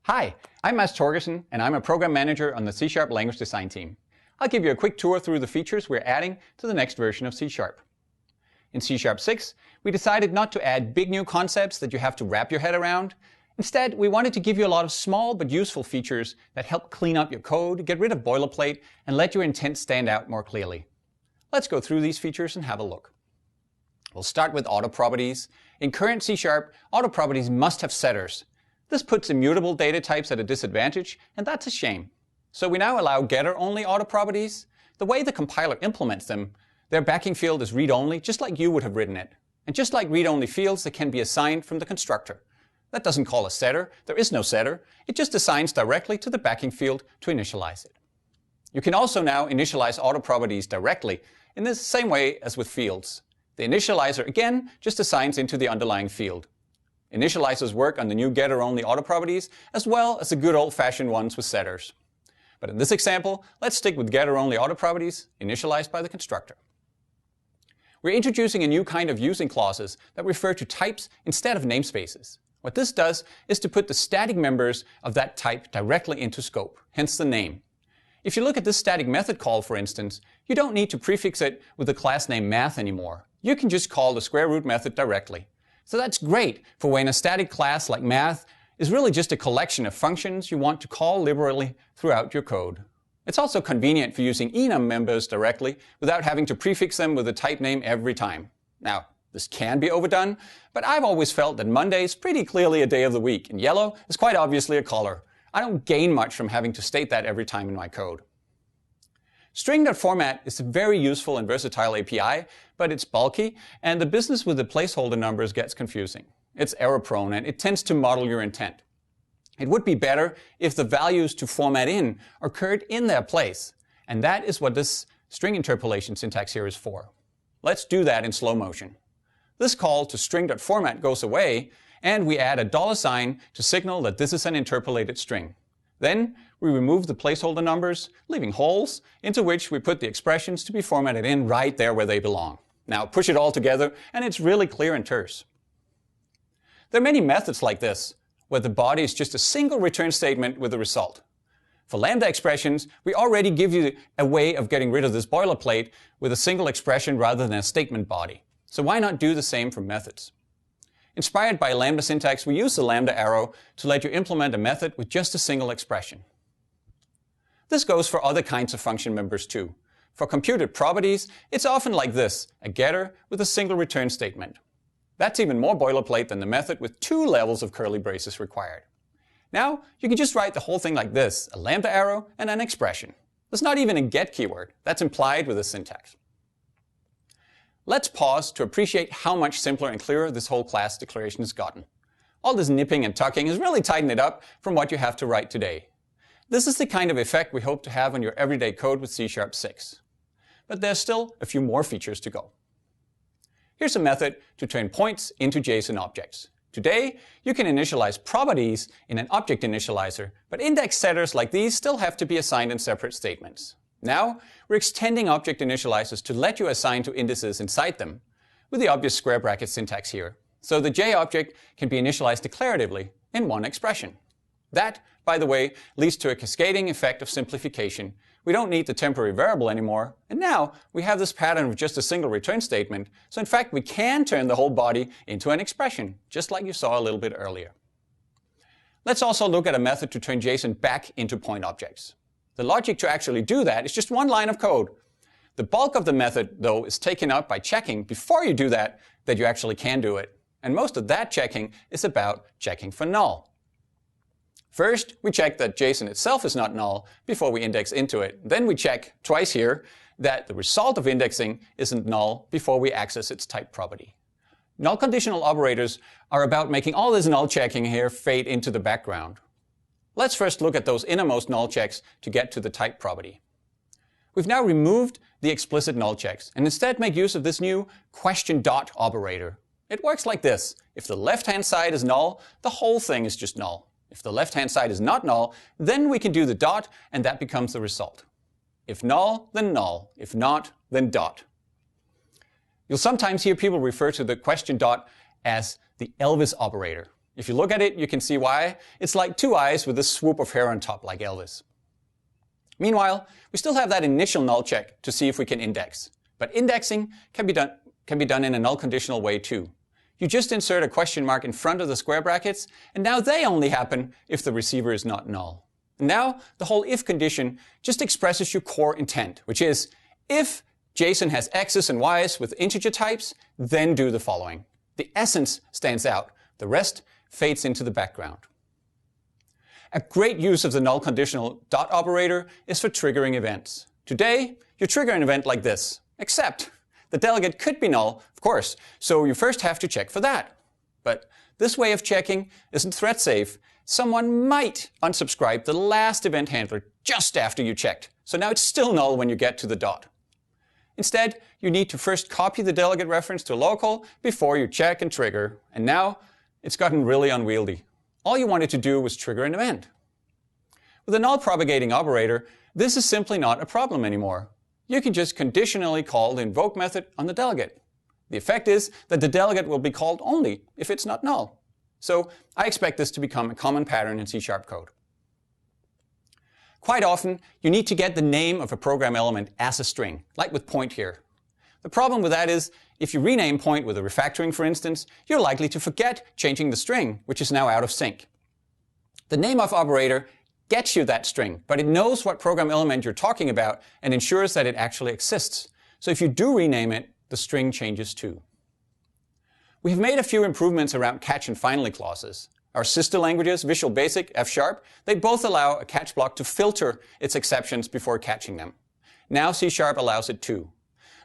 Hi, I'm Mads Torgersen, and I'm a program manager on the C# language design team. I'll give you a quick tour through the features we're adding to the next version of C#. In C#6, we decided not to add big new concepts that you have to wrap your head around. Instead, we wanted to give you a lot of small but useful features that help clean up your code, get rid of boilerplate, and let your intent stand out more clearly. Let's go through these features and have a look. We'll start with auto properties. In current C#, auto properties must have setters. This puts immutable data types at a disadvantage, and that's a shame. So we now allow getter-only auto properties. The way the compiler implements them, their backing field is read-only, just like you would have written it. And just like read-only fields, they can be assigned from the constructor. That doesn't call a setter. There is no setter. It just assigns directly to the backing field to initialize it. You can also now initialize auto properties directly in the same way as with fields. The initializer, again, just assigns into the underlying field. Initializers work on the new getter-only auto properties as well as the good old-fashioned ones with setters. But in this example, let's stick with getter-only auto properties initialized by the constructor. We're introducing a new kind of using clauses that refer to types instead of namespaces. What this does is to put the static members of that type directly into scope, hence the name. If you look at this static method call, for instance, you don't need to prefix it with the class name math anymore. You can just call the square root method directly. So that's great for when a static class like math is really just a collection of functions you want to call liberally throughout your code. It's also convenient for using enum members directly without having to prefix them with a type name every time. Now, this can be overdone, but I've always felt that Monday is pretty clearly a day of the week, and yellow is quite obviously a color. I don't gain much from having to state that every time in my code. String.format is a very useful and versatile API, but it's bulky, and the business with the placeholder numbers gets confusing. It's error-prone, and it tends to model your intent. It would be better if the values to format in occurred in their place, and that is what this string interpolation syntax here is for. Let's do that in slow motion. This call to string.format goes away, and we add a $sign to signal that this is an interpolated string. Then we remove the placeholder numbers, leaving holes into which we put the expressions to be formatted in right there where they belong. Now push it all together and it's really clear and terse. There are many methods like this, where the body is just a single return statement with a result. For lambda expressions, we already give you a way of getting rid of this boilerplate with a single expression rather than a statement body. So why not do the same for methods? Inspired by lambda syntax, we use the lambda arrow to let you implement a method with just a single expression. This goes for other kinds of function members too. For computed properties, it's often like this, a getter with a single return statement. That's even more boilerplate than the method with 2 levels of curly braces required. Now, you can just write the whole thing like this, a lambda arrow and an expression. There's not even a get keyword. That's implied with the syntax. Let's pause to appreciate how much simpler and clearer this whole class declaration has gotten. All this nipping and tucking has really tightened it up from what you have to write today. This is the kind of effect we hope to have on your everyday code with C#6. But there's still a few more features to go. Here's a method to turn points into JSON objects. Today, you can initialize properties in an object initializer, but index setters like these still have to be assigned in separate statements. Now, we're extending object initializers to let you assign to indices inside them, with the obvious square bracket syntax here. So the J object can be initialized declaratively in one expression. That, by the way, leads to a cascading effect of simplification. We don't need the temporary variable anymore, and now we have this pattern of just a single return statement, so in fact we can turn the whole body into an expression, just like you saw a little bit earlier. Let's also look at a method to turn JSON back into point objects. The logic to actually do that is just one line of code. The bulk of the method, though, is taken up by checking before you do that you actually can do it. And most of that checking is about checking for null. First, we check that JSON itself is not null before we index into it. Then we check twice here that the result of indexing isn't null before we access its type property. Null conditional operators are about making all this null checking here fade into the background. Let's first look at those innermost null checks to get to the type property. We've now removed the explicit null checks and instead make use of this new question dot operator. It works like this. If the left-hand side is null, the whole thing is just null. If the left-hand side is not null, then we can do the dot and that becomes the result. If null, then null. If not, then dot. You'll sometimes hear people refer to the question dot as the Elvis operator. If you look at it, you can see why. It's like two eyes with a swoop of hair on top, like Elvis. Meanwhile, we still have that initial null check to see if we can index. But indexing can be done in a null conditional way too. You just insert a question mark in front of the square brackets, and now they only happen if the receiver is not null. And now, the whole if condition just expresses your core intent, which is, if JSON has x's and y's with integer types, then do the following. The essence stands out. The rest fades into the background. A great use of the null conditional dot operator is for triggering events. Today, you trigger an event like this, except the delegate could be null, of course, so you first have to check for that. But this way of checking isn't thread safe. Someone might unsubscribe the last event handler just after you checked, so now it's still null when you get to the dot. Instead, you need to first copy the delegate reference to local before you check and trigger, and now it's gotten really unwieldy. All you wanted to do was trigger an event. With a null propagating operator, this is simply not a problem anymore. You can just conditionally call the invoke method on the delegate. The effect is that the delegate will be called only if it's not null. So I expect this to become a common pattern in C# code. Quite often, you need to get the name of a program element as a string, like with point here. The problem with that is, if you rename point with a refactoring, for instance, you're likely to forget changing the string, which is now out of sync. The name of operator gets you that string, but it knows what program element you're talking about and ensures that it actually exists. So if you do rename it, the string changes too. We have made a few improvements around catch and finally clauses. Our sister languages, Visual Basic, F#, they both allow a catch block to filter its exceptions before catching them. Now C# allows it too.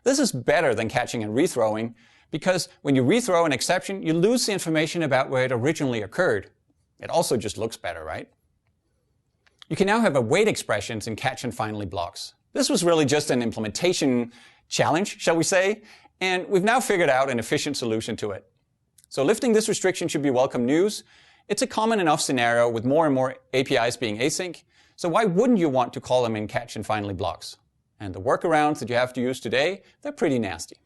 This is better than catching and rethrowing, because when you rethrow an exception, you lose the information about where it originally occurred. It also just looks better, right? You can now have await expressions in catch and finally blocks. This was really just an implementation challenge, shall we say, and we've now figured out an efficient solution to it. So lifting this restriction should be welcome news. It's a common enough scenario with more and more APIs being async, so why wouldn't you want to call them in catch and finally blocks? And the workarounds that you have to use today, they're pretty nasty.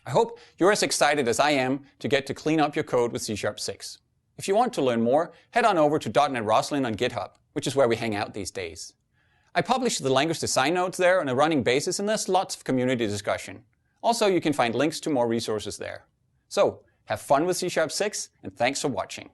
I hope you're as excited as I am to get to clean up your code with C#6. If you want to learn more, head on over to .NET Roslyn on GitHub, which is where we hang out these days. I publish the language design notes there on a running basis, and there's lots of community discussion. Also, you can find links to more resources there. So, have fun with C#6, and thanks for watching.